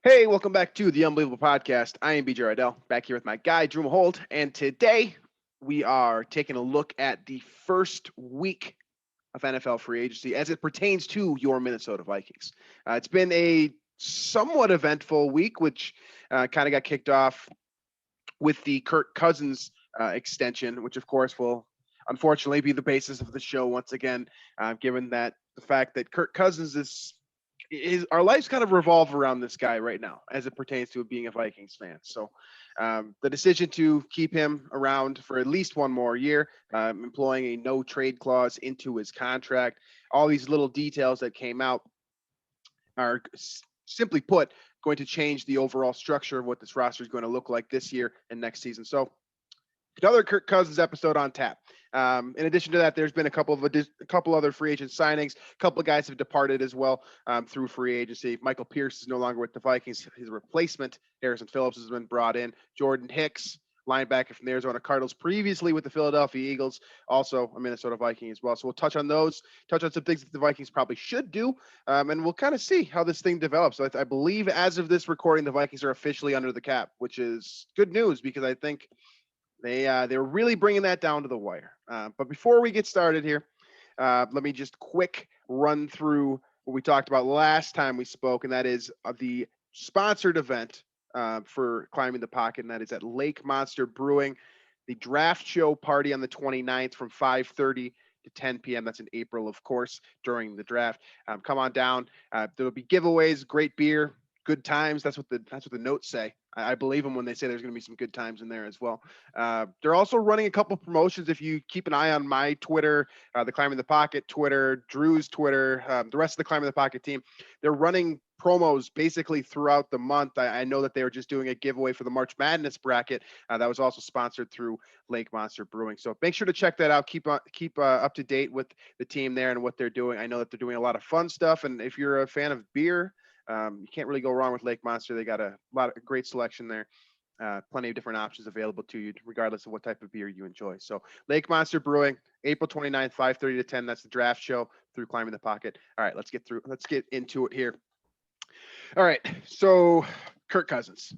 Hey, welcome back to the Unbelievable Podcast. I am BJ Reidell, back here with my guy, Drew Mahowald, and today we are taking a look at the first week of NFL free agency as it pertains to your Minnesota Vikings. It's been a somewhat eventful week, which kind of got kicked off with the Kirk Cousins extension, which of course will unfortunately be the basis of the show once again, given that the fact that Kirk Cousins is our lives kind of revolve around this guy right now as it pertains to being a Vikings fan. So the decision to keep him around for at least one more year, employing a no trade clause into his contract, all these little details that came out are simply put going to change the overall structure of what this roster is going to look like this year and next season. So another Kirk Cousins episode on tap. In addition to that, there's been a couple other free agent signings. A couple of guys have departed as well through free agency. Michael Pierce is no longer with the Vikings. His replacement, Harrison Phillips, has been brought in. Jordan Hicks, linebacker from the Arizona Cardinals, previously with the Philadelphia Eagles, also a Minnesota Viking as well. So we'll touch on those, touch on some things that the Vikings probably should do, and we'll kind of see how this thing develops. So I believe as of this recording, the Vikings are officially under the cap, which is good news because I think they're really bringing that down to the wire. But before we get started here, let me just quick run through what we talked about last time we spoke, and that is the sponsored event for Climbing the Pocket, and that is at Lake Monster Brewing, the draft show party on the 29th from 5:30 to 10 p.m. That's in April, of course, during the draft. Come on down. There'll be giveaways, great beer, good times. That's what the notes say. I believe them when they say there's going to be some good times in there as well. They're also running a couple promotions. If you keep an eye on my Twitter, the Climbing the Pocket Twitter, Drew's Twitter, the rest of the Climbing the Pocket team, they're running promos basically throughout the month. I know that they were just doing a giveaway for the March Madness bracket that was also sponsored through Lake Monster Brewing. So make sure to check that out. Keep up to date with the team there and what they're doing. I know that they're doing a lot of fun stuff. And if you're a fan of beer, you can't really go wrong with Lake Monster. They got a great selection there. Plenty of different options available to you, regardless of what type of beer you enjoy. So Lake Monster Brewing, April 29th, 5:30 to 10. That's the draft show through Climbing the Pocket. All right, let's get into it here. All right, so Kirk Cousins.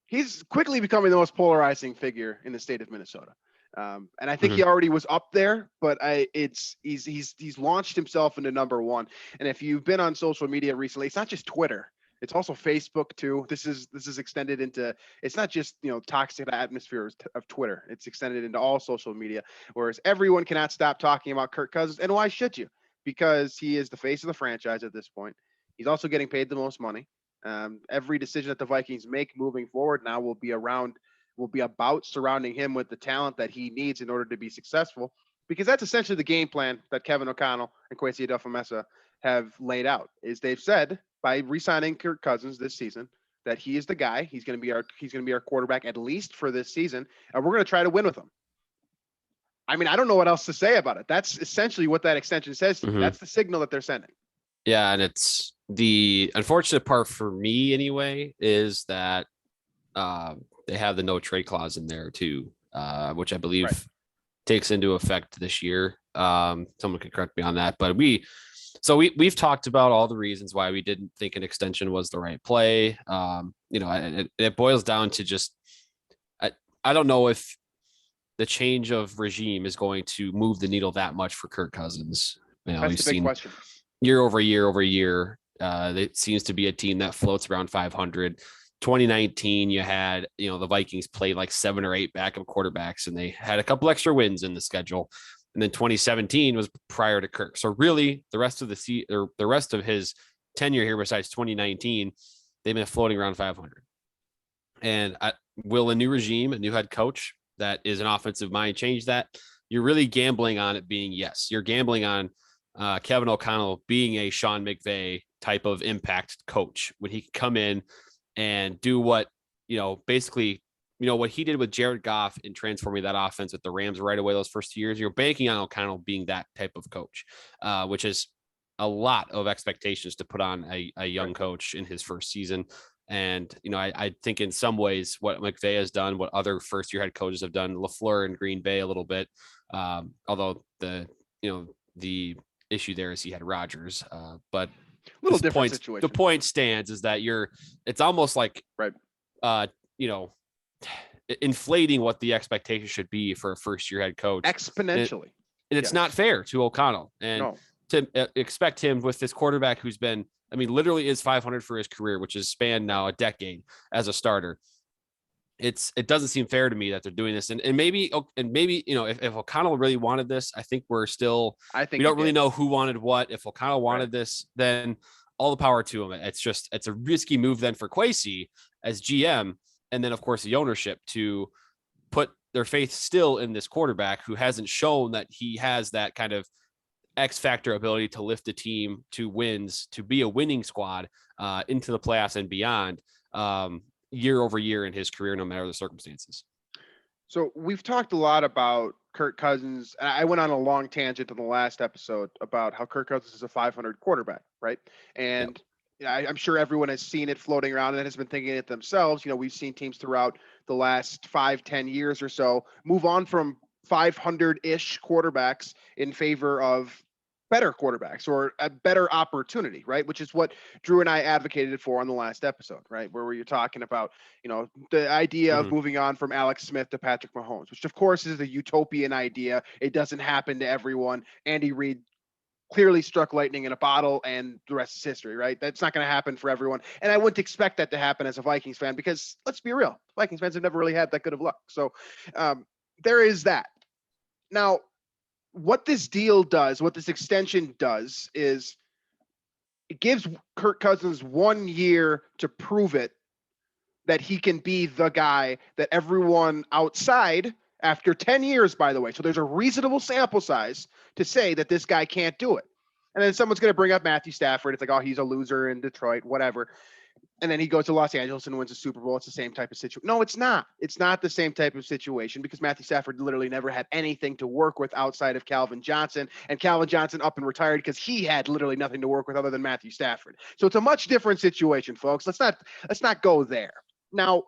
He's quickly becoming the most polarizing figure in the state of Minnesota. And I think he already was up there, but he's launched himself into number one. And if you've been on social media recently, it's not just Twitter, it's also Facebook too. This is extended into, it's not just, toxic atmosphere of Twitter. It's extended into all social media, whereas everyone cannot stop talking about Kirk Cousins. And why should you? Because he is the face of the franchise at this point. He's also getting paid the most money. Every decision that the Vikings make moving forward now will be about surrounding him with the talent that he needs in order to be successful, because that's essentially the game plan that Kevin O'Connell and Kwesi Adofo-Mensah have laid out. Is they've said by re-signing Kirk Cousins this season that he is the guy. He's going to be our quarterback at least for this season, and we're going to try to win with him. I mean, I don't know what else to say about it. That's essentially what that extension says. That's the signal that they're sending. Yeah, and it's the unfortunate part for me anyway is that they have the no trade clause in there too, which I believe takes into effect this year. Someone could correct me on that, but we've talked about all the reasons why we didn't think an extension was the right play. It boils down to just, I don't know if the change of regime is going to move the needle that much for Kirk Cousins. That's the big question. Year over year, it seems to be a team that floats around 500. 2019, you had, the Vikings played like 7 or 8 backup quarterbacks, and they had a couple extra wins in the schedule. And then 2017 was prior to Kirk. So really, the rest of his tenure here, besides 2019, they've been floating around 500. And will a new regime, a new head coach that is an offensive mind change that? You're really gambling on it being yes. You're gambling on Kevin O'Connell being a Sean McVay type of impact coach when he can come in and do what, basically, what he did with Jared Goff in transforming that offense with the Rams right away those first 2 years. You're banking on O'Connell being that type of coach, which is a lot of expectations to put on a young coach in his first season. And, I think in some ways what McVay has done, what other first-year head coaches have done, LaFleur in Green Bay a little bit, although the issue there is he had Rodgers, but Little different situation. The point stands is that it's almost like, right. Inflating what the expectation should be for a first-year head coach exponentially. And it's not fair to O'Connell. And to expect him with this quarterback who's been, literally is 500 for his career, which has spanned now a decade as a starter. It doesn't seem fair to me that they're doing this. And maybe, if O'Connell really wanted this, I think we don't really know who wanted what. If O'Connell wanted this, then all the power to him. It's a risky move then for Kwesi as GM. And then, of course, the ownership to put their faith still in this quarterback who hasn't shown that he has that kind of X factor ability to lift a team to wins, to be a winning squad into the playoffs and beyond year over year in his career, no matter the circumstances. So we've talked a lot about Kirk Cousins. And I went on a long tangent in the last episode about how Kirk Cousins is a 500 quarterback, right? And I'm sure everyone has seen it floating around and has been thinking it themselves. We've seen teams throughout the last 5-10 years or so move on from 500-ish quarterbacks in favor of better quarterbacks or a better opportunity, right? Which is what Drew and I advocated for on the last episode, right? Where we were talking about, the idea of moving on from Alex Smith to Patrick Mahomes, which of course is the utopian idea. It doesn't happen to everyone. Andy Reid clearly struck lightning in a bottle and the rest is history, right? That's not going to happen for everyone. And I wouldn't expect that to happen as a Vikings fan because let's be real, Vikings fans have never really had that good of luck. So there is that. Now, what this deal does, what this extension does is it gives Kirk Cousins 1 year to prove it that he can be the guy that everyone outside after 10 years, by the way. So there's a reasonable sample size to say that this guy can't do it. And then someone's going to bring up Matthew Stafford. It's like, oh, he's a loser in Detroit, whatever. And then he goes to Los Angeles and wins a Super Bowl. It's the same type of situation. No, it's not. It's not the same type of situation because Matthew Stafford literally never had anything to work with outside of Calvin Johnson. And Calvin Johnson up and retired because he had literally nothing to work with other than Matthew Stafford. So it's a much different situation, folks. Let's not go there. Now,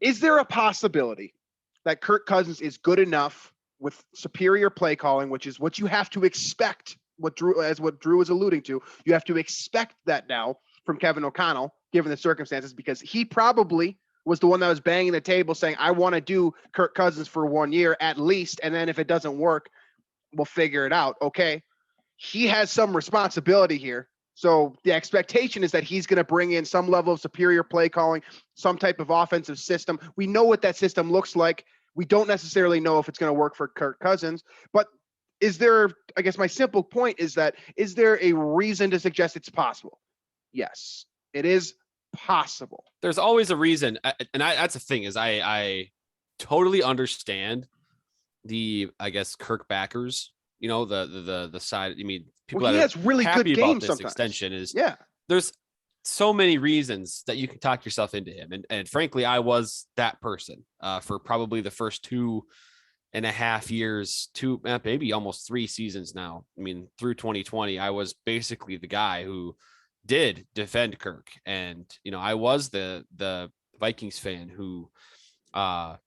is there a possibility that Kirk Cousins is good enough with superior play calling, which is what you have to expect, what Drew is alluding to? You have to expect that now from Kevin O'Connell, given the circumstances, because he probably was the one that was banging the table saying, I want to do Kirk Cousins for 1 year at least. And then if it doesn't work, we'll figure it out. Okay. He has some responsibility here. So the expectation is that he's going to bring in some level of superior play calling, some type of offensive system. We know what that system looks like. We don't necessarily know if it's going to work for Kirk Cousins, but I guess my simple point is there a reason to suggest it's possible? Yes, it is possible. There's always a reason. That's the thing is I totally understand the, I guess, Kirk backers, the side. People he that has really happy good about games this sometimes. Extension is there's so many reasons that you can talk yourself into him. And frankly, I was that person for probably the first 2.5 years, maybe almost 3 seasons now. Through 2020, I was basically the guy who did defend Kirk. And, I was the Vikings fan who, I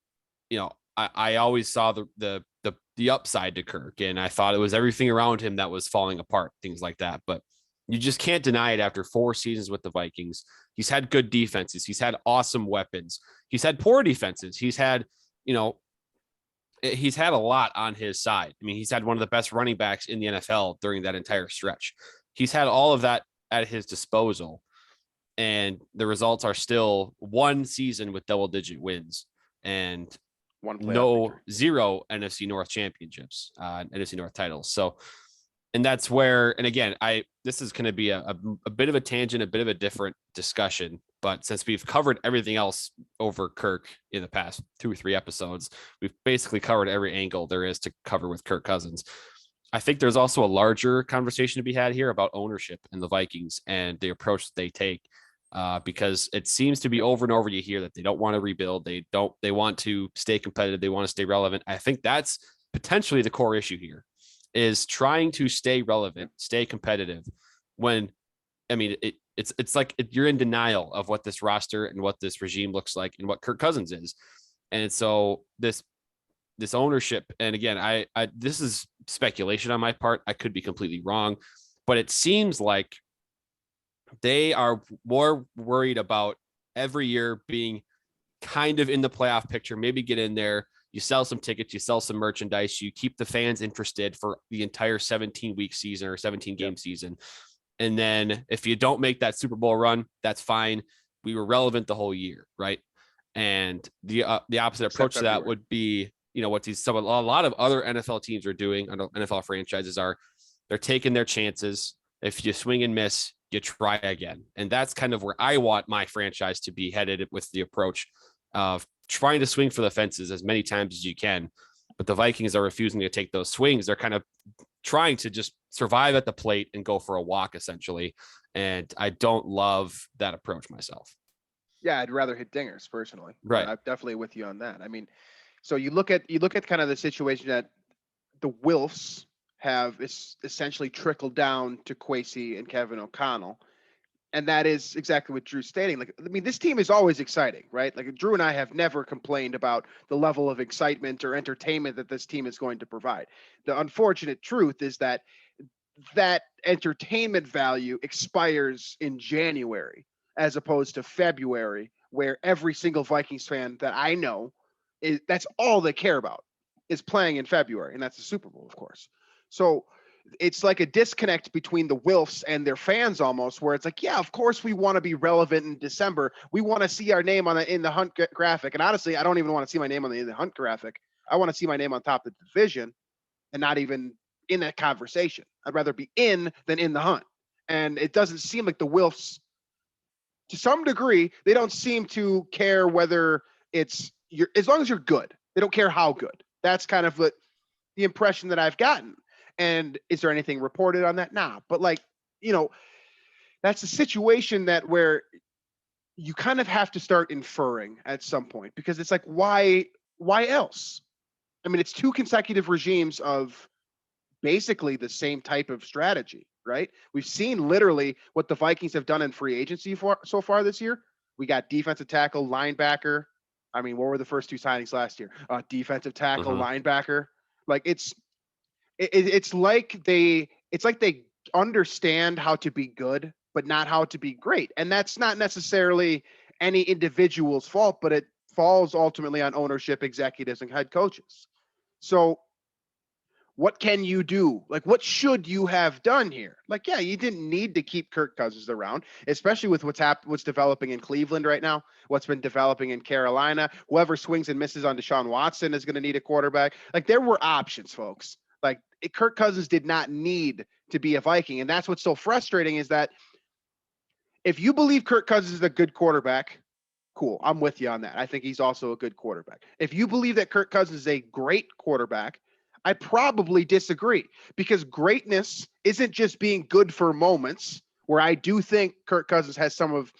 always saw the upside to Kirk. And I thought it was everything around him that was falling apart, things like that. But you just can't deny it after 4 seasons with the Vikings. He's had good defenses. He's had awesome weapons. He's had poor defenses. He's had a lot on his side. He's had one of the best running backs in the NFL during that entire stretch. He's had all of that at his disposal. And the results are still 1 season with double-digit wins and 0 NFC North championships, NFC North titles. So, and that's where, and again, this is going to be a bit of a tangent, a bit of a different discussion, but since we've covered everything else over Kirk in the past 2 or 3 episodes, we've basically covered every angle there is to cover with Kirk Cousins. I think there's also a larger conversation to be had here about ownership in the Vikings and the approach that they take, because it seems to be over and over you hear that they don't want to rebuild. They want to stay competitive. They want to stay relevant. I think that's potentially the core issue here, is trying to stay relevant, stay competitive when, it's like you're in denial of what this roster and what this regime looks like and what Kirk Cousins is. And so this ownership, and again, I this is speculation on my part. I could be completely wrong, but it seems like They are more worried about every year being kind of in the playoff picture, maybe get in there. You sell some tickets, you sell some merchandise, you keep the fans interested for the entire 17-week season or 17-game season. And then if you don't make that Super Bowl run, that's fine. We were relevant the whole year, right? And the opposite approach to that would be, what a lot of other NFL teams are doing, NFL franchises are, they're taking their chances. If you swing and miss, you try again. And that's kind of where I want my franchise to be headed, with the approach of trying to swing for the fences as many times as you can. But the Vikings are refusing to take those swings. They're kind of trying to just survive at the plate and go for a walk, essentially. And I don't love that approach myself. Yeah, I'd rather hit dingers personally. Right. I'm definitely with you on that. I mean, so you look at kind of the situation that the Wilfs have essentially trickled down to Kwesi and Kevin O'Connell. And that is exactly what Drew's stating. Like, I mean, this team is always exciting, right? Like, Drew and I have never complained about the level of excitement or entertainment that this team is going to provide. The unfortunate truth is that entertainment value expires in January as opposed to February, where every single Vikings fan that I know that's all they care about is playing in February. And that's the Super Bowl, of course. So it's like a disconnect between the Wilfs and their fans almost, where it's like, yeah, of course we want to be relevant in December. We want to see our name in the Hunt graphic. And honestly, I don't even want to see my name in the Hunt graphic. I want to see my name on top of the division and not even in that conversation. I'd rather be in than in the hunt. And it doesn't seem like the Wilfs, to some degree, they don't seem to care whether it's as long as you're good. They don't care how good. That's kind of the impression that I've gotten. And is there anything reported on that? Nah. But that's a situation where you kind of have to start inferring at some point, because it's like, why else? I mean, it's 2 consecutive regimes of basically the same type of strategy, right? We've seen literally what the Vikings have done in free agency so far this year. We got defensive tackle, linebacker. I mean, what were the first 2 signings last year? Defensive tackle, linebacker. Like it's like they understand how to be good, but not how to be great. And that's not necessarily any individual's fault, but it falls ultimately on ownership, executives, and head coaches. So what can you do? Like, what should you have done here? Like, yeah, you didn't need to keep Kirk Cousins around, especially with what's developing in Cleveland right now, what's been developing in Carolina. Whoever swings and misses on Deshaun Watson is going to need a quarterback. Like, there were options, folks. Like, Kirk Cousins did not need to be a Viking. And that's what's so frustrating, is that if you believe Kirk Cousins is a good quarterback, cool, I'm with you on that. I think he's also a good quarterback. If you believe that Kirk Cousins is a great quarterback, I probably disagree, because greatness isn't just being good for moments, where I do think Kirk Cousins has some of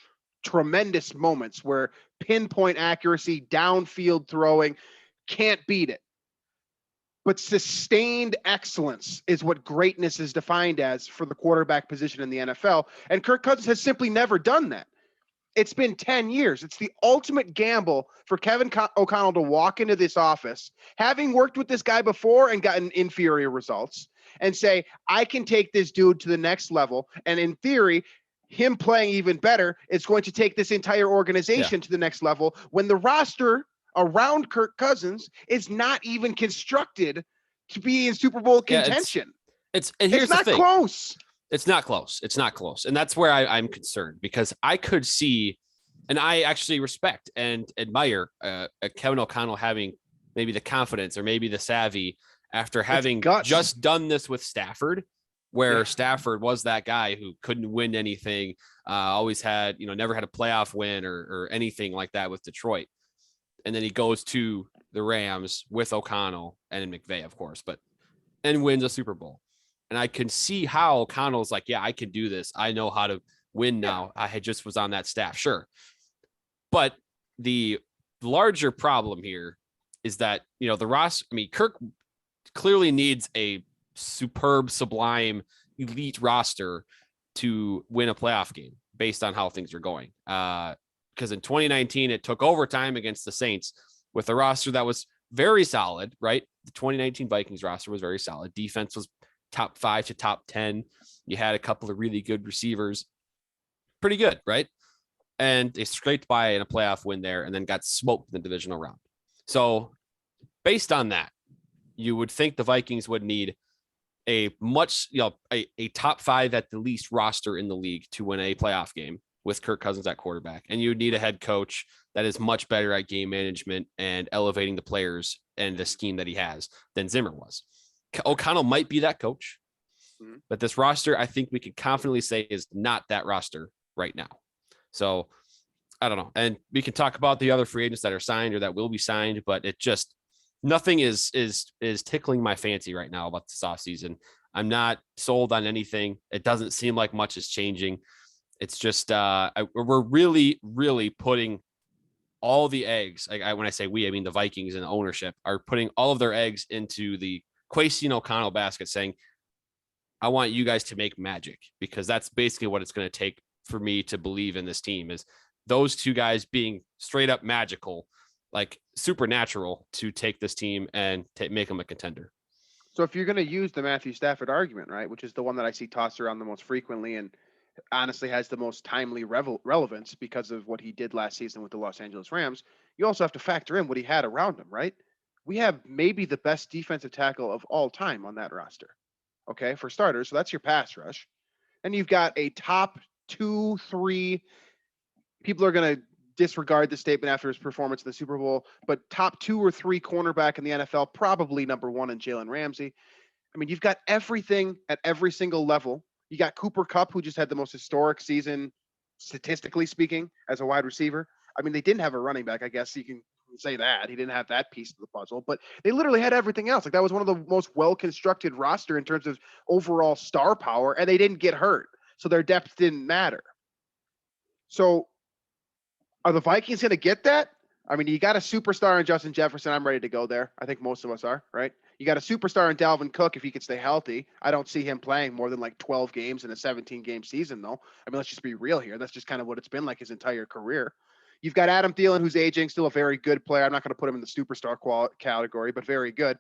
tremendous moments where pinpoint accuracy, downfield throwing, can't beat it. But sustained excellence is what greatness is defined as for the quarterback position in the NFL. And Kirk Cousins has simply never done that. It's been 10 years. It's the ultimate gamble for Kevin O'Connell to walk into this office, having worked with this guy before and gotten inferior results, and say, I can take this dude to the next level. And in theory, him playing even better is going to take this entire organization to the next level, when the roster around Kirk Cousins is not even constructed to be in Super Bowl contention. It's not close. It's not close. It's not close. And that's where I'm concerned, because I could see, and I actually respect and admire Kevin O'Connell having maybe the confidence or maybe the savvy after having just done this with Stafford, where Stafford was that guy who couldn't win anything, always had, never had a playoff win or anything like that with Detroit. And then he goes to the Rams with O'Connell and McVay, of course, and wins a Super Bowl. And I can see how O'Connell's like, yeah, I can do this. I know how to win now. I just was on that staff. Sure. But the larger problem here is that, the roster, Kirk clearly needs a superb, sublime, elite roster to win a playoff game based on how things are going. Because in 2019, it took overtime against the Saints with a roster that was very solid, right? The 2019 Vikings roster was very solid. Defense was top 5 to top 10. You had a couple of really good receivers. pretty good, right? And they scraped by in a playoff win there and then got smoked in the divisional round. So based on that, you would think the Vikings would need a top 5 at the least roster in the league to win a playoff game with Kirk Cousins at quarterback. And you would need a head coach that is much better at game management and elevating the players and the scheme that he has than Zimmer was. O'Connell might be that coach, but this roster, I think we can confidently say, is not that roster right now. So I don't know. And we can talk about the other free agents that are signed or that will be signed, but it just, nothing is tickling my fancy right now about this offseason. I'm not sold on anything. It doesn't seem like much is changing. It's just we're really, really putting all the eggs. When I say we, I mean the Vikings and the ownership are putting all of their eggs into the Quayson O'Connell basket, saying, I want you guys to make magic, because that's basically what it's going to take for me to believe in this team, is those two guys being straight up magical, like supernatural, to take this team and make them a contender. So if you're going to use the Matthew Stafford argument, right, which is the one that I see tossed around the most frequently and honestly has the most timely relevance because of what he did last season with the Los Angeles Rams, you also have to factor in what he had around him, right? We have maybe the best defensive tackle of all time on that roster, okay, for starters. So that's your pass rush. And you've got a top 2, 3, people are going to disregard the statement after his performance in the Super Bowl, but top 2 or 3 cornerback in the NFL, probably number 1 in Jalen Ramsey. I mean, you've got everything at every single level. You got Cooper Kupp, who just had the most historic season, statistically speaking, as a wide receiver. I mean, they didn't have a running back, I guess you can say that. He didn't have that piece of the puzzle, but they literally had everything else. Like, that was one of the most well-constructed roster in terms of overall star power, and they didn't get hurt. So their depth didn't matter. So are the Vikings going to get that? I mean, you got a superstar in Justin Jefferson. I'm ready to go there. I think most of us are, right? You got a superstar in Dalvin Cook if he could stay healthy. I don't see him playing more than like 12 games in a 17-game season, though. I mean, let's just be real here. That's just kind of what it's been like his entire career. You've got Adam Thielen, who's aging, still a very good player. I'm not going to put him in the superstar category, but very good.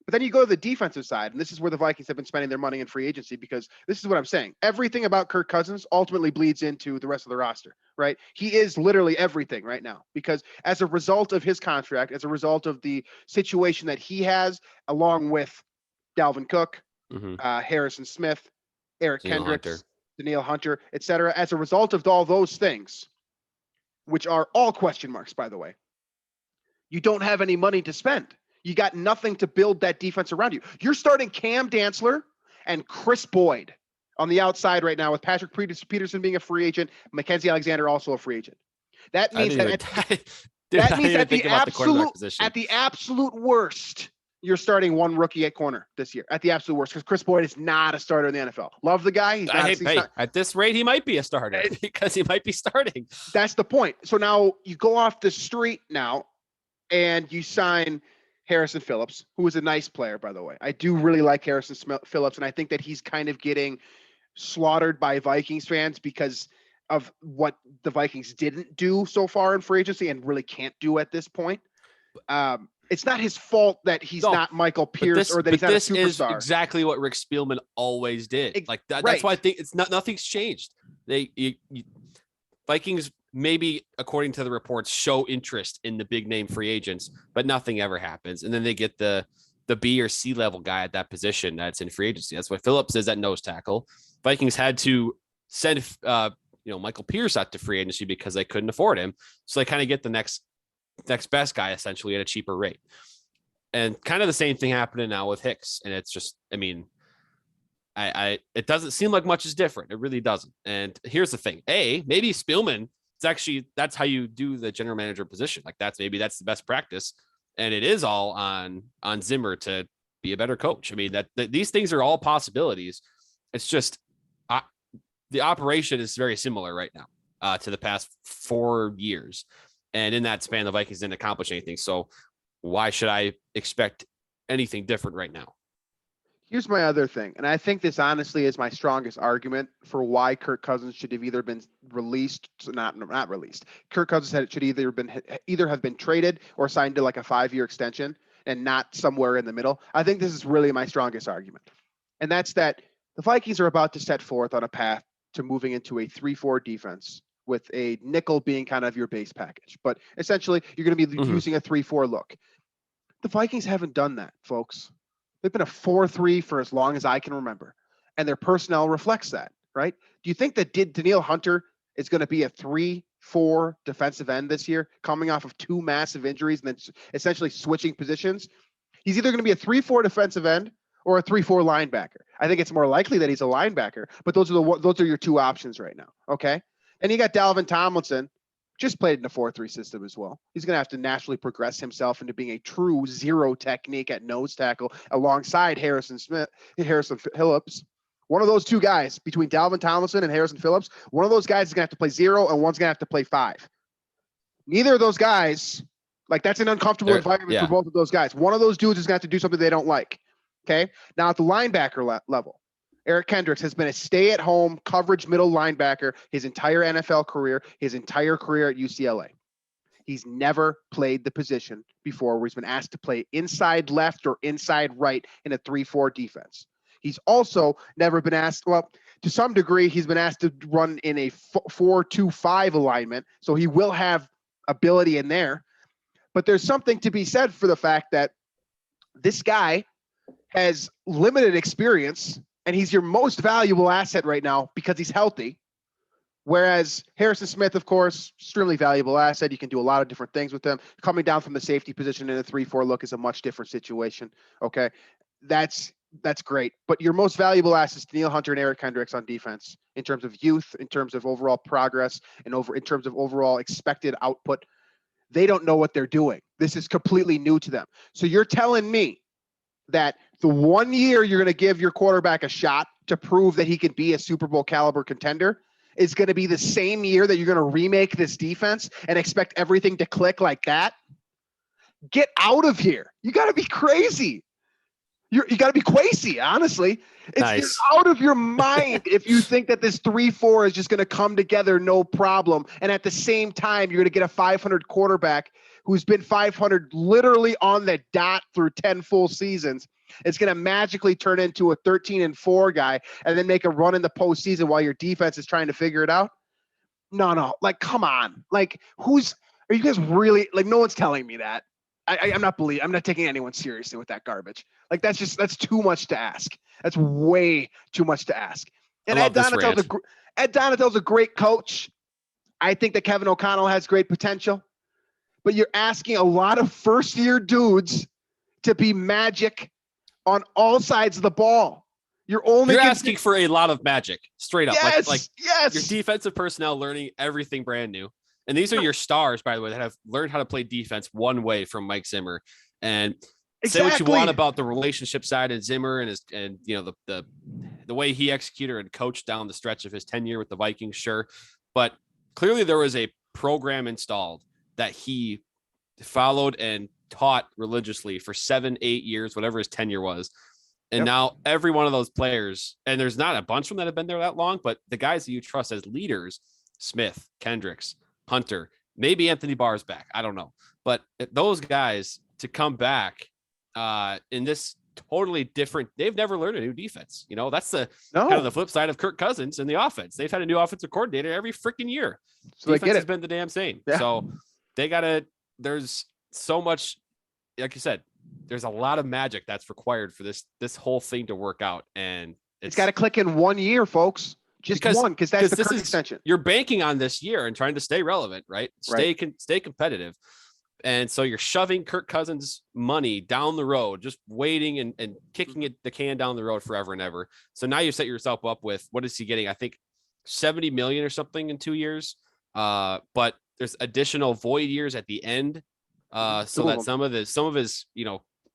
But then you go to the defensive side, and this is where the Vikings have been spending their money in free agency, because this is what I'm saying. Everything about Kirk Cousins ultimately bleeds into the rest of the roster, right? He is literally everything right now, because as a result of his contract, as a result of the situation that he has, along with Dalvin Cook, Harrison Smith, Eric Kendricks, Danielle Hunter, et cetera, as a result of all those things, which are all question marks, by the way, you don't have any money to spend. You got nothing to build that defense around you. You're starting Cam Dantzler and Chris Boyd on the outside right now, with Patrick Peterson being a free agent, Mackenzie Alexander also a free agent. That means at the absolute worst, you're starting one rookie at corner this year. At the absolute worst, because Chris Boyd is not a starter in the NFL. Love the guy. At this rate, he might be a starter because he might be starting. That's the point. So now you go off the street now and you sign Harrison Phillips, who is a nice player, by the way. I do really like Harrison Phillips, and I think that he's kind of getting slaughtered by Vikings fans because of what the Vikings didn't do so far in free agency and really can't do at this point. It's not his fault that he's not Michael Pierce or that he's not a superstar. This is exactly what Rick Spielman always did. That's why I think nothing's changed. Vikings, maybe according to the reports, show interest in the big name free agents, but nothing ever happens. And then they get the B or C level guy at that position that's in free agency. That's what Phillips is at nose tackle. Vikings had to send Michael Pierce out to free agency because they couldn't afford him. So they kind of get the next best guy essentially at a cheaper rate. And kind of the same thing happening now with Hicks. And it's just, I mean, it doesn't seem like much is different. It really doesn't. And here's the thing. Maybe Spielman, that's how you do the general manager position. Like that's the best practice. And it is all on Zimmer to be a better coach. I mean, that these things are all possibilities. It's just the operation is very similar right now to the past 4 years. And in that span, the Vikings didn't accomplish anything. So why should I expect anything different right now? Here's my other thing, and I think this honestly is my strongest argument for why Kirk Cousins should have either been released, not released. Kirk Cousins should either have been traded or signed to like a 5-year extension and not somewhere in the middle. I think this is really my strongest argument, and that's that the Vikings are about to set forth on a path to moving into a 3-4 defense with a nickel being kind of your base package. But essentially, you're going to be using a 3-4 look. The Vikings haven't done that, folks. They've been a 4-3 for as long as I can remember, and their personnel reflects that, right? Do you think that Danielle Hunter is going to be a 3-4 defensive end this year, coming off of 2 massive injuries and then essentially switching positions? He's either going to be a 3-4 defensive end or a 3-4 linebacker. I think it's more likely that he's a linebacker, but those are your 2 options right now, okay? And you got Dalvin Tomlinson, just played in a 4-3 system as well. He's going to have to naturally progress himself into being a true zero technique at nose tackle alongside Harrison Phillips. One of those 2 guys between Dalvin Tomlinson and Harrison Phillips, one of those guys is going to have to play 0 and one's going to have to play 5. Neither of those guys, like, that's an uncomfortable environment for both of those guys. One of those dudes is going to have to do something they don't like. Okay. Now at the linebacker level, Eric Kendricks has been a stay-at-home coverage middle linebacker his entire NFL career, his entire career at UCLA. He's never played the position before where he's been asked to play inside left or inside right in a 3-4 defense. He's also never been asked, well, to some degree, he's been asked to run in a 4-2-5 alignment, so he will have ability in there. But there's something to be said for the fact that this guy has limited experience, and he's your most valuable asset right now because he's healthy. Whereas Harrison Smith, of course, extremely valuable asset. You can do a lot of different things with him. Coming down from the safety position in a 3-4 look is a much different situation. Okay. That's great. But your most valuable assets, Danielle Hunter and Eric Kendricks on defense, in terms of youth, in terms of overall progress, and in terms of overall expected output, they don't know what they're doing. This is completely new to them. So you're telling me that the 1 year you're going to give your quarterback a shot to prove that he could be a Super Bowl caliber contender is going to be the same year that you're going to remake this defense and expect everything to click like that? Get out of here. You got to be crazy. You got to be crazy, honestly. You're out of your mind if you think that this 3-4 is just going to come together no problem. And at the same time, you're going to get a 500 quarterback who's been 500 literally on the dot through 10 full seasons. It's going to magically turn into a 13-4 guy and then make a run in the postseason while your defense is trying to figure it out. No. Like, come on. Like, are you guys really, like, no one's telling me that. I'm not taking anyone seriously with that garbage. Like, that's too much to ask. That's way too much to ask. And Ed Donatel's a great coach. I think that Kevin O'Connell has great potential, but you're asking a lot of first-year dudes to be magic on all sides of the ball. You're asking for a lot of magic, straight up. Yes, yes. Your defensive personnel learning everything brand new. And these are your stars, by the way, that have learned how to play defense one way from Mike Zimmer. And say what you want about the relationship side of Zimmer and you know the way he executed and coached down the stretch of his tenure with the Vikings, sure. But clearly there was a program installed that he followed and taught religiously for 7-8 years, whatever his tenure was. And now every one of those players, and there's not a bunch of them that have been there that long, but the guys that you trust as leaders, Smith, Kendricks, Hunter, maybe Anthony Barr's back. I don't know. But those guys to come back in this totally different, they've never learned a new defense. You know, that's kind of the flip side of Kirk Cousins in the offense. They've had a new offensive coordinator every freaking year. So defense has been the damn same. Yeah. So there's so much, like you said, there's a lot of magic that's required for this whole thing to work out. And it's got to click in 1 year, folks. Just one, because that's the Kirk extension. You're banking on this year and trying to stay relevant, right? Stay competitive. And so you're shoving Kirk Cousins' money down the road, just waiting and kicking the can down the road forever and ever. So now you set yourself up with, what is he getting? I think $70 million or something in 2 years. But there's additional void years at the end. So that some of his,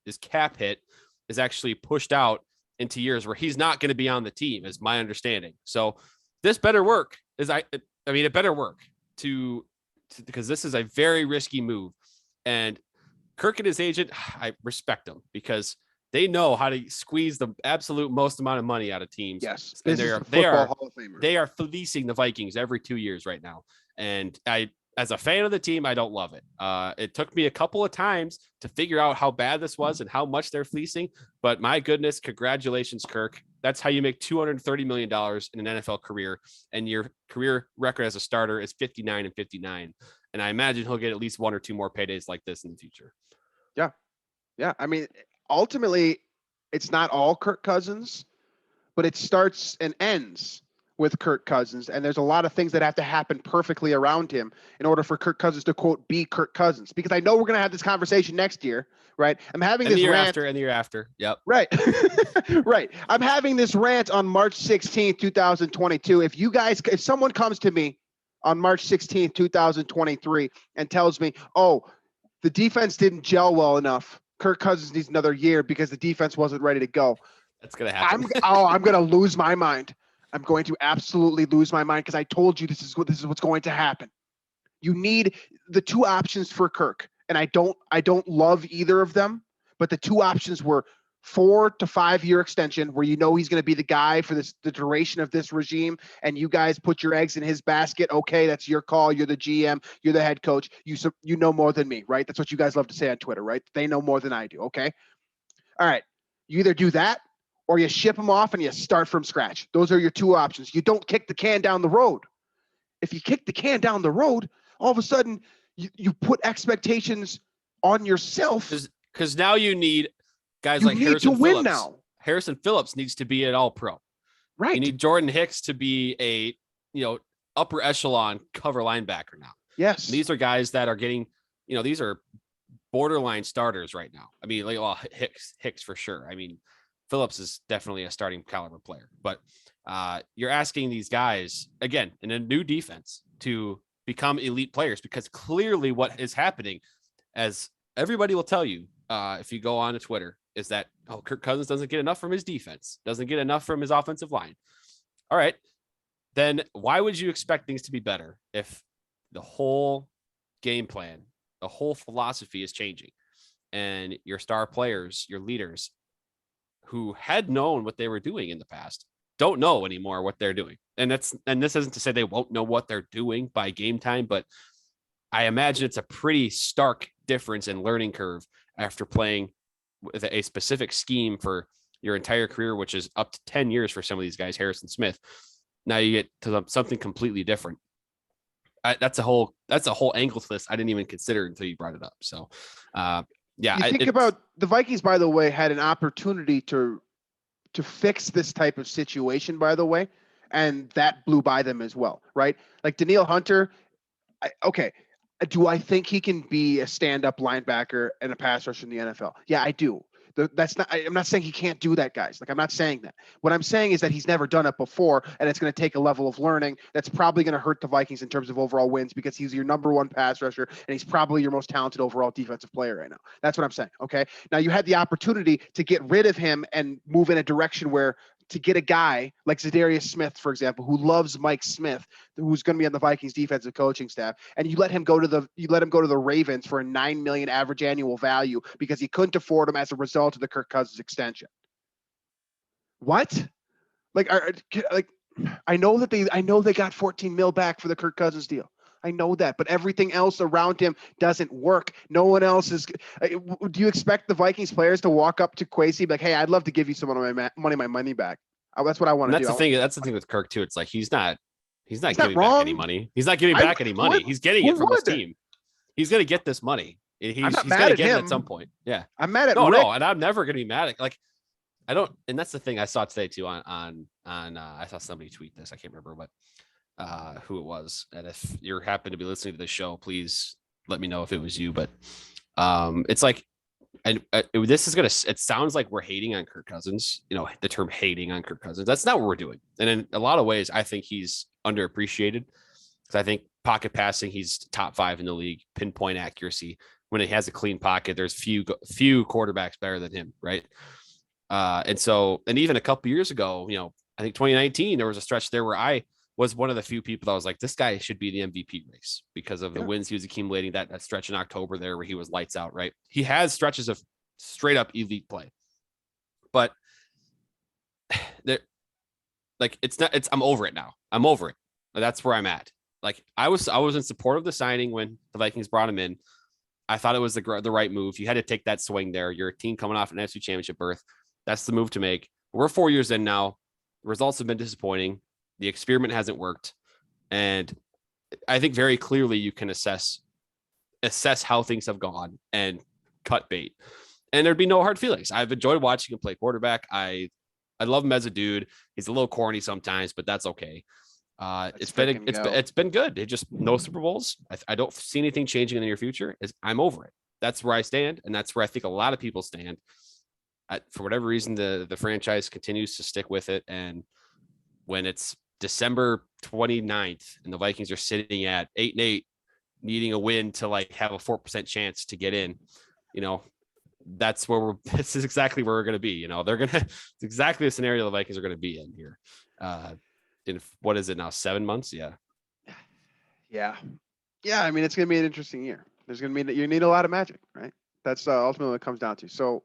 his cap hit is actually pushed out into years where he's not going to be on the team, is my understanding. So this better work. It better work because this is a very risky move. And Kirk and his agent, I respect them because they know how to squeeze the absolute most amount of money out of teams. Yes, and they are fleecing the Vikings every 2 years right now. And as a fan of the team, I don't love it. It took me a couple of times to figure out how bad this was and how much they're fleecing. But my goodness, congratulations, Kirk. That's how you make $230 million in an NFL career. And your career record as a starter is 59-59. And I imagine he'll get at least one or two more paydays like this in the future. Yeah. Yeah. I mean, ultimately, it's not all Kirk Cousins, but it starts and ends with Kirk Cousins. And there's a lot of things that have to happen perfectly around him in order for Kirk Cousins to, quote, be Kirk Cousins. Because I know we're going to have this conversation next year, right? I'm having and this rant. And the year after. Yep. Right. Right. I'm having this rant on March 16th, 2022. If someone comes to me on March 16th, 2023 and tells me, oh, the defense didn't gel well enough, Kirk Cousins needs another year because the defense wasn't ready to go. That's going to happen. I'm going to lose my mind. I'm going to absolutely lose my mind because I told you this is what's going to happen. You need the two options for Kirk, and I don't love either of them, but the two options were 4 to 5 year extension where you know he's going to be the guy for the duration of this regime, and you guys put your eggs in his basket. Okay, that's your call. You're the GM. You're the head coach. You know more than me, right? That's what you guys love to say on Twitter, right? They know more than I do. Okay, all right. You either do that or you ship them off and you start from scratch. Those are your two options. You don't kick the can down the road. If you kick the can down the road, all of a sudden you put expectations on yourself. Because now you need guys like Harrison Phillips. Now. Harrison Phillips needs to be an all-pro. Right. You need Jordan Hicks to be a upper echelon cover linebacker now. Yes. And these are guys that are getting, these are borderline starters right now. I mean, Hicks for sure. I mean, Phillips is definitely a starting caliber player, but you're asking these guys again in a new defense to become elite players, because clearly what is happening, as everybody will tell you, if you go on to Twitter, is that, Kirk Cousins doesn't get enough from his defense, doesn't get enough from his offensive line. All right, then why would you expect things to be better if the whole game plan, the whole philosophy is changing, and your star players, your leaders, who had known what they were doing in the past, don't know anymore what they're doing. And this isn't to say they won't know what they're doing by game time, but I imagine it's a pretty stark difference in learning curve after playing with a specific scheme for your entire career, which is up to 10 years for some of these guys. Harrison Smith. Now you get to something completely different. That's a whole angle to this I didn't even consider until you brought it up. So, yeah, you think about the Vikings, by the way, had an opportunity to fix this type of situation, by the way, and that blew by them as well, right? Like Danielle Hunter, do I think he can be a stand-up linebacker and a pass rusher in the NFL? Yeah, I do. I'm not saying he can't do that, guys. Like, I'm not saying that. What I'm saying is that he's never done it before, and it's going to take a level of learning that's probably going to hurt the Vikings in terms of overall wins, because he's your number one pass rusher, and he's probably your most talented overall defensive player right now. That's what I'm saying, okay? Now, you had the opportunity to get rid of him and move in a direction where to get a guy like Zadarius Smith, for example, who loves Mike Smith, who's going to be on the Vikings defensive coaching staff, and you let him go to the Ravens for a $9 million average annual value because he couldn't afford him as a result of the Kirk Cousins extension. What? I know they got 14 mil back for the Kirk Cousins deal. I know that, but everything else around him doesn't work. No one else is. Do you expect the Vikings players to walk up to Kwesi like, "Hey, I'd love to give you some of my money back"? That's what I want to do. That's the thing with Kirk too. It's like he's not giving back any money. He's not giving back any money. He's getting it from his team. He's going to get this money. He's going to get it at some point. Yeah, I'm mad at Rick. No, and I'm never going to be mad at I don't. And that's the thing I saw today too on I saw somebody tweet this. I can't remember who it was. And if you happen to be listening to this show, please let me know if it was you. But it's like, and this is it sounds like we're hating on Kirk Cousins. The term hating on Kirk Cousins. That's not what we're doing. And in a lot of ways, I think he's underappreciated, because I think pocket passing, he's top 5 in the league. Pinpoint accuracy, when he has a clean pocket, there's few quarterbacks better than him, right? And even a couple years ago, I think 2019, there was a stretch there where I was one of the few people that was like, this guy should be the MVP race because of the wins he was accumulating, that stretch in October there where he was lights out, right? He has stretches of straight up elite play, but I'm over it now. I'm over it. That's where I'm at. like I was in support of the signing when the Vikings brought him in. I thought it was the right move. You had to take that swing there. You're a team coming off an NFC Championship berth. That's the move to make. We're 4 years in now. The results have been disappointing. The experiment hasn't worked, and I think very clearly you can assess how things have gone and cut bait. And there'd be no hard feelings. I've enjoyed watching him play quarterback. I love him as a dude. He's a little corny sometimes, but that's okay. It's been good. It just no Super Bowls. I don't see anything changing in the near future. I'm over it. That's where I stand, and that's where I think a lot of people stand. For whatever reason, the franchise continues to stick with it. And when it's December 29th and the Vikings are sitting at 8-8, needing a win to like have a 4% chance to get in, that's where this is exactly where we're going to be. It's exactly the scenario the Vikings are going to be in here. In what is it now? 7 months? Yeah. I mean, it's going to be an interesting year. You need a lot of magic, right? That's ultimately what it comes down to. So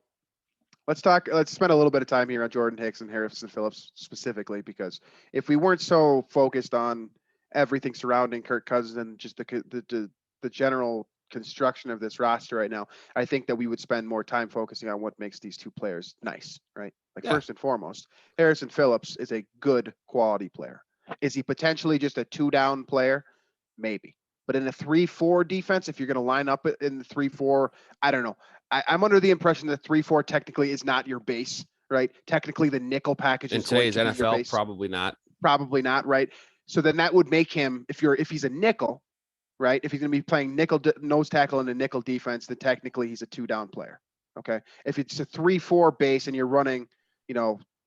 let's spend a little bit of time here on Jordan Hicks and Harrison Phillips specifically, because if we weren't so focused on everything surrounding Kirk Cousins and just the general construction of this roster right now, I think that we would spend more time focusing on what makes these two players nice, right? First and foremost, Harrison Phillips is a good quality player. Is he potentially just a 2-down player? Maybe. But in a 3-4 defense, if you're going to line up in the 3-4, I don't know. I'm under the impression that 3-4 technically is not your base, right? Technically, the nickel package in is going today's to be your NFL, base. probably not, right? So then that would make him, if he's a nickel, right? If he's going to be playing nickel nose tackle in a nickel defense, then technically he's a 2-down player. Okay. If it's a 3-4 base and you're running,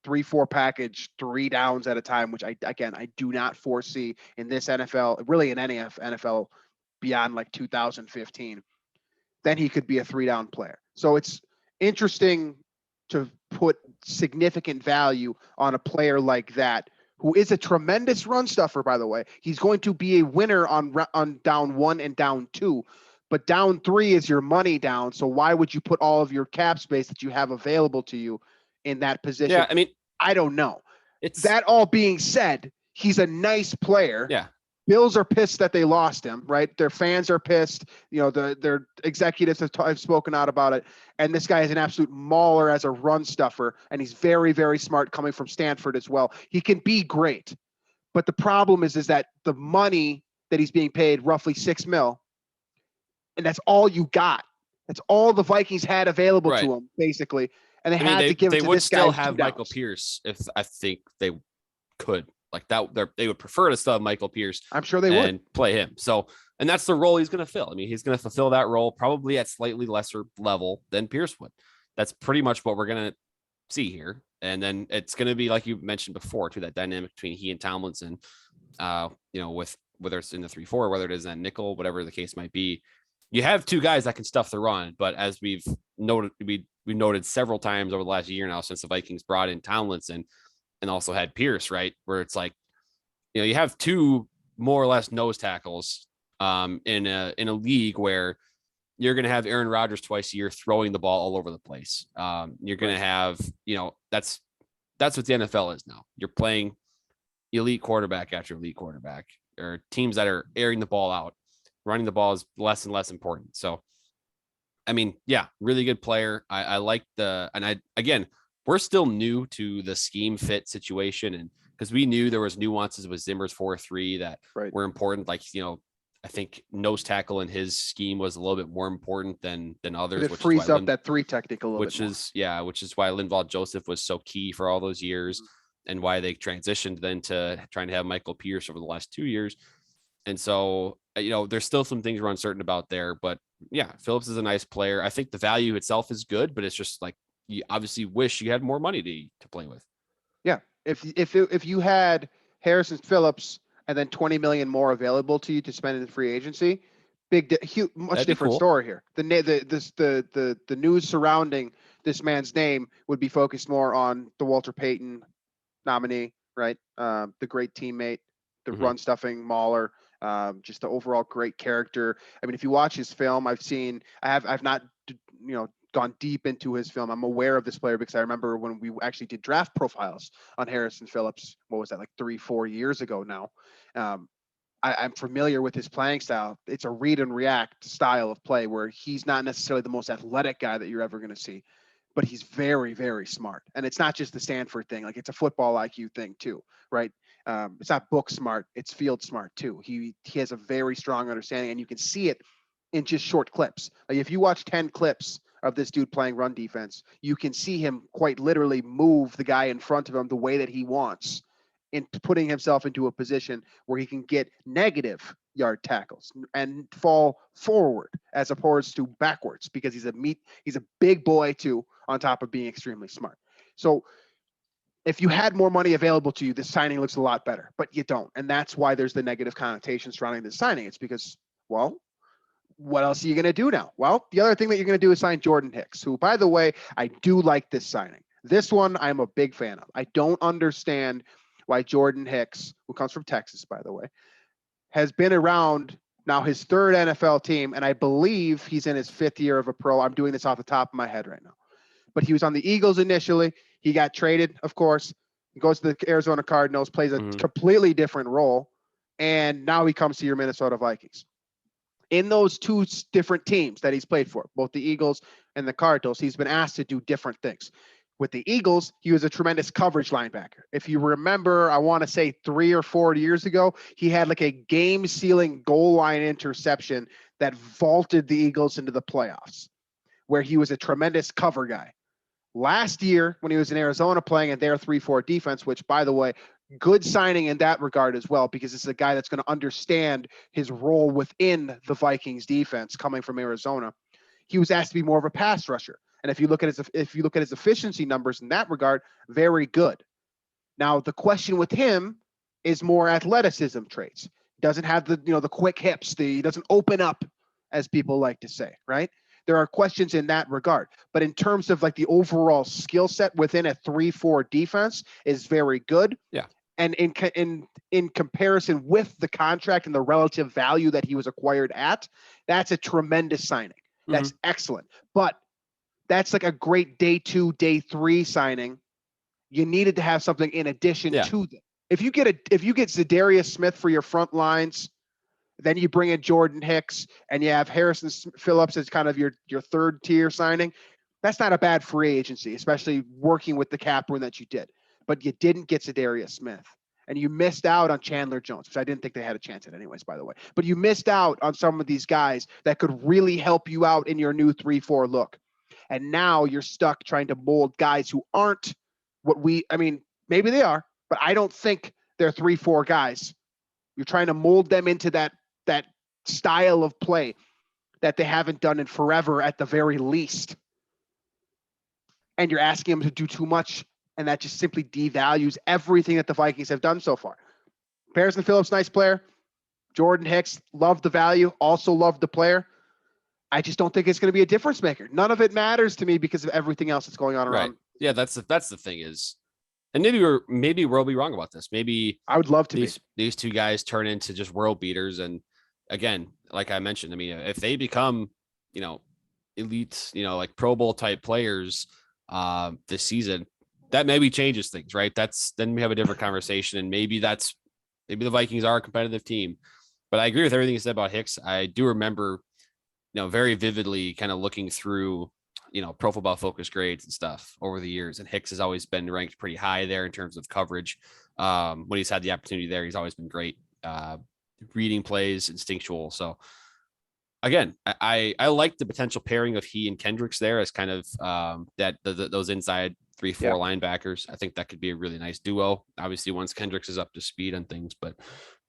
3-4 package, 3 downs at a time, which I do not foresee in this NFL, really in any NFL beyond like 2015, then he could be a 3-down player. So it's interesting to put significant value on a player like that, who is a tremendous run stuffer, by the way. He's going to be a winner on down 1 and down 2, but down 3 is your money down. So why would you put all of your cap space that you have available to you in that position? Yeah, I mean, I don't know. That all being said, he's a nice player. Yeah. Bills are pissed that they lost him, right? Their fans are pissed. Their executives have spoken out about it. And this guy is an absolute mauler as a run stuffer. And he's very, very smart, coming from Stanford as well. He can be great. But the problem is that the money that he's being paid, roughly $6 million, and that's all you got. That's all the Vikings had available to him, basically. And they had to give it to this guy. They would still have Michael Pierce if I think they could. Like that, they would prefer to still have Michael Pierce. I'm sure they would play him. So, and that's the role he's going to fill. I mean, he's going to fulfill that role probably at slightly lesser level than Pierce would. That's pretty much what we're going to see here. And then it's going to be, like you mentioned before, to that dynamic between he and Tomlinson. With whether it's in the 3-4, whether it is that nickel, whatever the case might be, you have two guys that can stuff the run. But as we've noted several times over the last year now, since the Vikings brought in Tomlinson and also had Pierce, right, where it's like, you have two more or less nose tackles in a league where you're going to have Aaron Rodgers twice a year throwing the ball all over the place. You're going to have, that's what the NFL is now. You're playing elite quarterback after elite quarterback, or teams that are airing the ball out. Running the ball is less and less important. So, I mean, yeah, really good player. I like we're still new to the scheme fit situation, and because we knew there was nuances with Zimmer's 4-3 that were important. Like, I think nose tackle in his scheme was a little bit more important than others. It frees up that 3 technical, which is why Linval Joseph was so key for all those years, and why they transitioned then to trying to have Michael Pierce over the last 2 years. And so, there's still some things we're uncertain about there, but yeah, Phillips is a nice player. I think the value itself is good, but it's just like, you obviously wish you had more money to play with. Yeah. If you had Harrison Phillips and then 20 million more available to you to spend in free agency, much different story here. The news surrounding this man's name would be focused more on the Walter Payton nominee, right? The great teammate, the run stuffing mauler, just the overall great character. I mean, if you watch his film, I've not, gone deep into his film. I'm aware of this player because I remember when we actually did draft profiles on Harrison Phillips. What was that, like 3-4 years ago now? I'm familiar with his playing style. It's a read and react style of play where he's not necessarily the most athletic guy that you're ever going to see, but he's very, very smart. And it's not just the Stanford thing. Like, it's a football IQ thing too, right? It's not book smart. It's field smart too. He has a very strong understanding, and you can see it in just short clips. Like, if you watch 10 clips of this dude playing run defense, you can see him quite literally move the guy in front of him the way that he wants, in putting himself into a position where he can get negative yard tackles and fall forward as opposed to backwards, because he's a big boy too, on top of being extremely smart. So if you had more money available to you, this signing looks a lot better, but you don't. And that's why there's the negative connotation surrounding this signing. It's because, well, what else are you going to do now? Well, the other thing that you're going to do is sign Jordan Hicks, who, by the way, I do like this signing. This one I'm a big fan of. I don't understand why Jordan Hicks, who comes from Texas, by the way, has been around now his third NFL team, and I believe he's in his fifth year of a pro. I'm doing this off the top of my head right now. But he was on the Eagles initially. He got traded, of course. He goes to the Arizona Cardinals, plays a completely different role, and now he comes to your Minnesota Vikings. In those two different teams that he's played for, both the Eagles and the Cardinals, he's been asked to do different things. With the Eagles, he was a tremendous coverage linebacker. If you remember, I want to say 3 or 4 years ago, he had like a game-sealing goal line interception that vaulted the Eagles into the playoffs, where he was a tremendous cover guy. Last year, when he was in Arizona playing in their 3-4 defense, which, by the way, good signing in that regard as well, because it's a guy that's going to understand his role within the Vikings defense coming from Arizona. He was asked to be more of a pass rusher. And if you look at his efficiency numbers in that regard, very good. Now, the question with him is more athleticism traits. He doesn't have the quick hips. He doesn't open up, as people like to say, right? There are questions in that regard. But in terms of like the overall skill set within a 3-4 defense is very good. Yeah. And in comparison with the contract and the relative value that he was acquired at, that's a tremendous signing. That's excellent. But that's like a great day 2, day 3 signing. You needed to have something in addition to them. If you get Zadarius Smith for your front lines, then you bring in Jordan Hicks and you have Harrison Phillips as kind of your third tier signing. That's not a bad free agency, especially working with the cap room that you did. But you didn't get Zadarius Smith. And you missed out on Chandler Jones, which I didn't think they had a chance at anyways, by the way. But you missed out on some of these guys that could really help you out in your new 3-4 look. And now you're stuck trying to mold guys who aren't maybe they are, but I don't think they're 3-4 guys. You're trying to mold them into that style of play that they haven't done in forever at the very least. And you're asking them to do too much, and that just simply devalues everything that the Vikings have done so far. Harrison Phillips, nice player. Jordan Hicks, love the value, also love the player. I just don't think it's going to be a difference maker. None of it matters to me because of everything else that's going on around. Right. Yeah, that's the thing is, and maybe we'll be wrong about this. Maybe I would love to these two guys turn into just world beaters. And again, like I mentioned, I mean, if they become, elite, like Pro Bowl type players this season, that maybe changes things, right? Then we have a different conversation, and maybe the Vikings are a competitive team. But I agree with everything you said about Hicks. I do remember, very vividly kind of looking through, Pro Football Focus grades and stuff over the years. And Hicks has always been ranked pretty high there in terms of coverage. When he's had the opportunity there, he's always been great. Reading plays, instinctual. So again, I like the potential pairing of he and Kendricks there as kind of those inside 3-4 linebackers. I think that could be a really nice duo. Obviously, once Kendricks is up to speed on things, but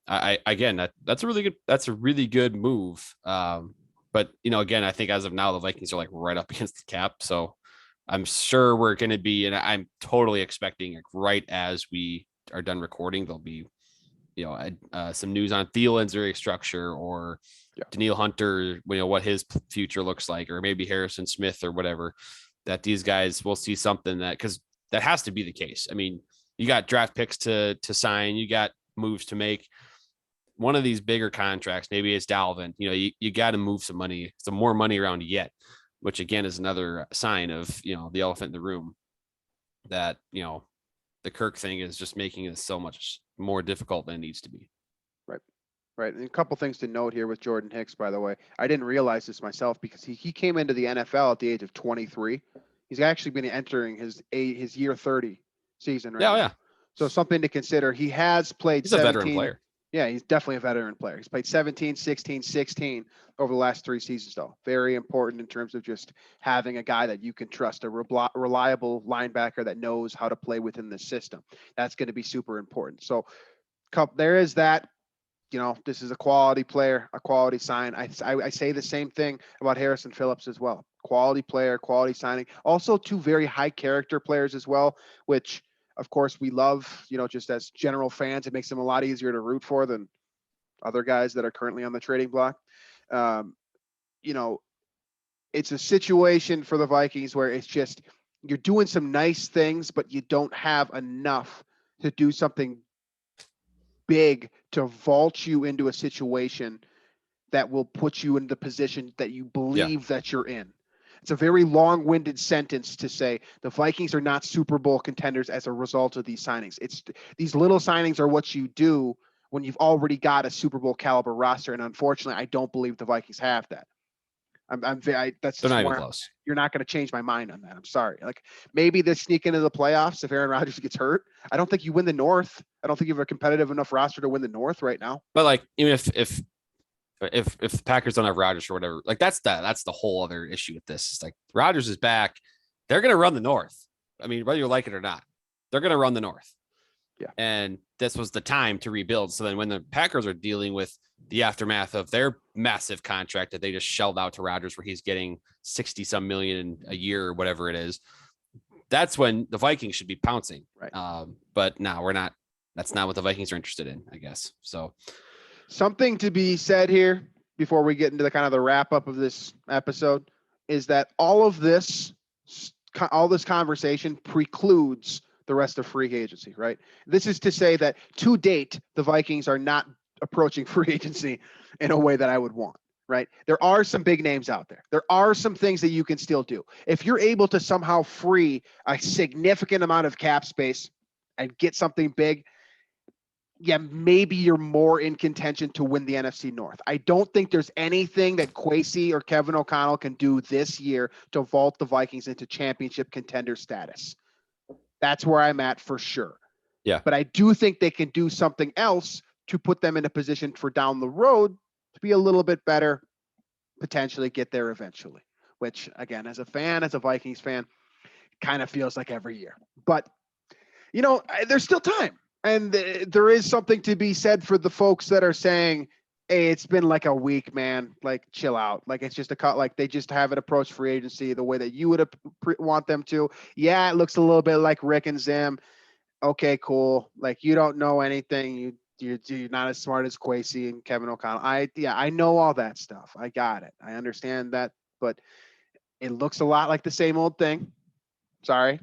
that's a really good move. But again, I think as of now, the Vikings are like right up against the cap. So I'm sure we're going to be, and I'm totally expecting, like, right as we are done recording, there'll be, some news on Thielen's restructure, or Danielle Hunter, what his future looks like, or maybe Harrison Smith or whatever, that these guys will see something because that has to be the case. I mean, you got draft picks to sign, you got moves to make. One of these bigger contracts, maybe it's Dalvin, you got to move some more money around yet, which again is another sign of, the elephant in the room, that, the Kirk thing is just making it so much more difficult than it needs to be. Right. Right. And a couple things to note here with Jordan Hicks, by the way. I didn't realize this myself because he came into the NFL at the age of 23. He's actually been entering his year 30 season right Yeah, oh, now. yeah. So something to consider. He has played He's a 17. veteran player. Yeah, he's definitely a veteran player. He's played 17, 16, 16 over the last 3 seasons, though. Very important in terms of just having a guy that you can trust, a reliable linebacker that knows how to play within the system. That's going to be super important. So there is that. This is a quality player, a quality sign. I say the same thing about Harrison Phillips as well. Quality player, quality signing. Also, 2 very high character players as well, which of course we love, just as general fans. It makes them a lot easier to root for than other guys that are currently on the trading block. You know, it's a situation for the Vikings where it's just you're doing some nice things, but you don't have enough to do something big to vault you into a situation that will put you in the position that you believe that you're in. It's a very long-winded sentence to say the Vikings are not Super Bowl contenders as a result of these signings. It's these little signings are what you do when you've already got a Super Bowl caliber roster. And unfortunately, I don't believe the Vikings have that. That's They're just not even where close. you're not going to change my mind on that. I'm sorry. Like maybe they sneak into the playoffs if Aaron Rodgers gets hurt. I don't think you win the North. I don't think you have a competitive enough roster to win the North right now. But like, even if the Packers don't have Rodgers or whatever, like that's the whole other issue with this. It's like Rodgers is back. They're going to run the North. I mean, whether you like it or not, they're going to run the North. Yeah. And this was the time to rebuild. So then when the Packers are dealing with the aftermath of their massive contract that they just shelled out to Rodgers, where he's getting 60 some million a year or whatever it is, that's when the Vikings should be pouncing. Right. But no, we're not. That's not what the Vikings are interested in, I guess. So something to be said here before we get into the kind of the wrap up of this episode is that all this conversation precludes the rest of free agency, right? This is to say that to date, the Vikings are not approaching free agency in a way that I would want, right? There are some big names out there. There are some things that you can still do. If you're able to somehow free a significant amount of cap space and get something big, yeah, maybe you're more in contention to win the NFC North. I don't think there's anything that Kwesi or Kevin O'Connell can do this year to vault the Vikings into championship contender status. That's where I'm at for sure. Yeah. But I do think they can do something else to put them in a position for down the road to be a little bit better, potentially get there eventually, which again, as a Vikings fan, kind of feels like every year. But, there's still time. And there is something to be said for the folks that are saying, hey, it's been like a week, man. Like, chill out. Like, it's just like they just haven't approached free agency the way that you would want them to. Yeah, it looks a little bit like Rick and Zim. Okay, cool. Like, you don't know anything. You're not as smart as Kwesi and Kevin O'Connell. I know all that stuff. I got it. I understand that. But it looks a lot like the same old thing. Sorry.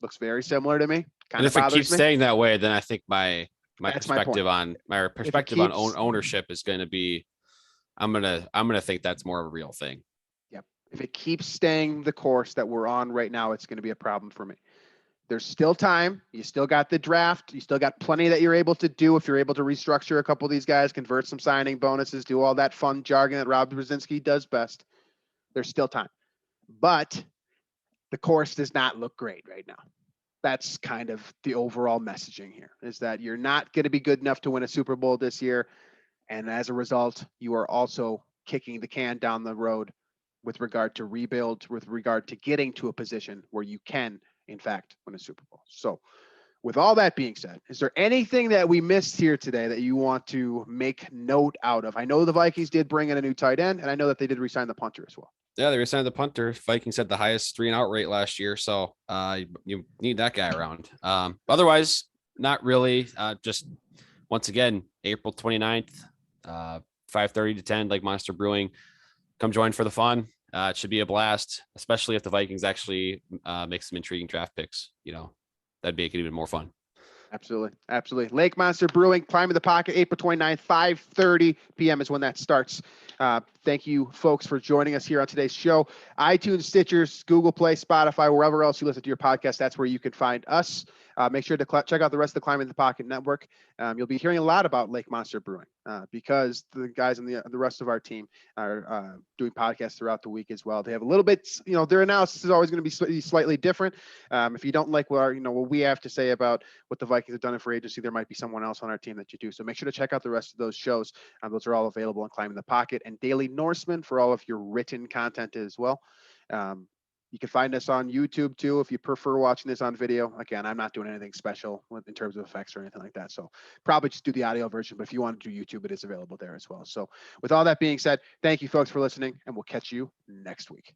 Looks very similar to me. And if it keeps staying that way, then I think my perspective on ownership is going to be, I'm gonna think that's more of a real thing. Yep. If it keeps staying the course that we're on right now, it's going to be a problem for me. There's still time. You still got the draft. You still got plenty that you're able to do if you're able to restructure a couple of these guys, convert some signing bonuses, do all that fun jargon that Rob Brzezinski does best. There's still time, but the course does not look great right now. That's kind of the overall messaging here, is that you're not going to be good enough to win a Super Bowl this year. And as a result, you are also kicking the can down the road with regard to rebuild, with regard to getting to a position where you can, in fact, win a Super Bowl. So with all that being said, is there anything that we missed here today that you want to make note out of? I know the Vikings did bring in a new tight end, and I know that they did re-sign the punter as well. Yeah, they re-signed the punter. Vikings had the highest 3-and-out rate last year, so you need that guy around. Otherwise, not really. Just once again, April 29th, 5:30 to 10, Lake Monster Brewing. Come join for the fun. It should be a blast, especially if the Vikings actually make some intriguing draft picks. That'd make it even more fun. Absolutely. Lake Monster Brewing, Climb in the Pocket, April 29th, 5:30 p.m. is when that starts. Thank you, folks, for joining us here on today's show. iTunes, Stitchers, Google Play, Spotify, wherever else you listen to your podcast, that's where you can find us. Make sure to check out the rest of the Climbing in the Pocket Network. You'll be hearing a lot about Lake Monster Brewing because the guys and the rest of our team are doing podcasts throughout the week as well. They have a little bit, their analysis is always going to be slightly different. If you don't like what we have to say about what the Vikings have done in free agency, there might be someone else on our team that you do. So make sure to check out the rest of those shows. Those are all available on Climbing the Pocket and Daily Norseman for all of your written content as well. You can find us on YouTube too if you prefer watching this on video. Again, I'm not doing anything special in terms of effects or anything like that. So probably just do the audio version. But if you want to do YouTube, it is available there as well. So with all that being said, thank you folks for listening, and we'll catch you next week.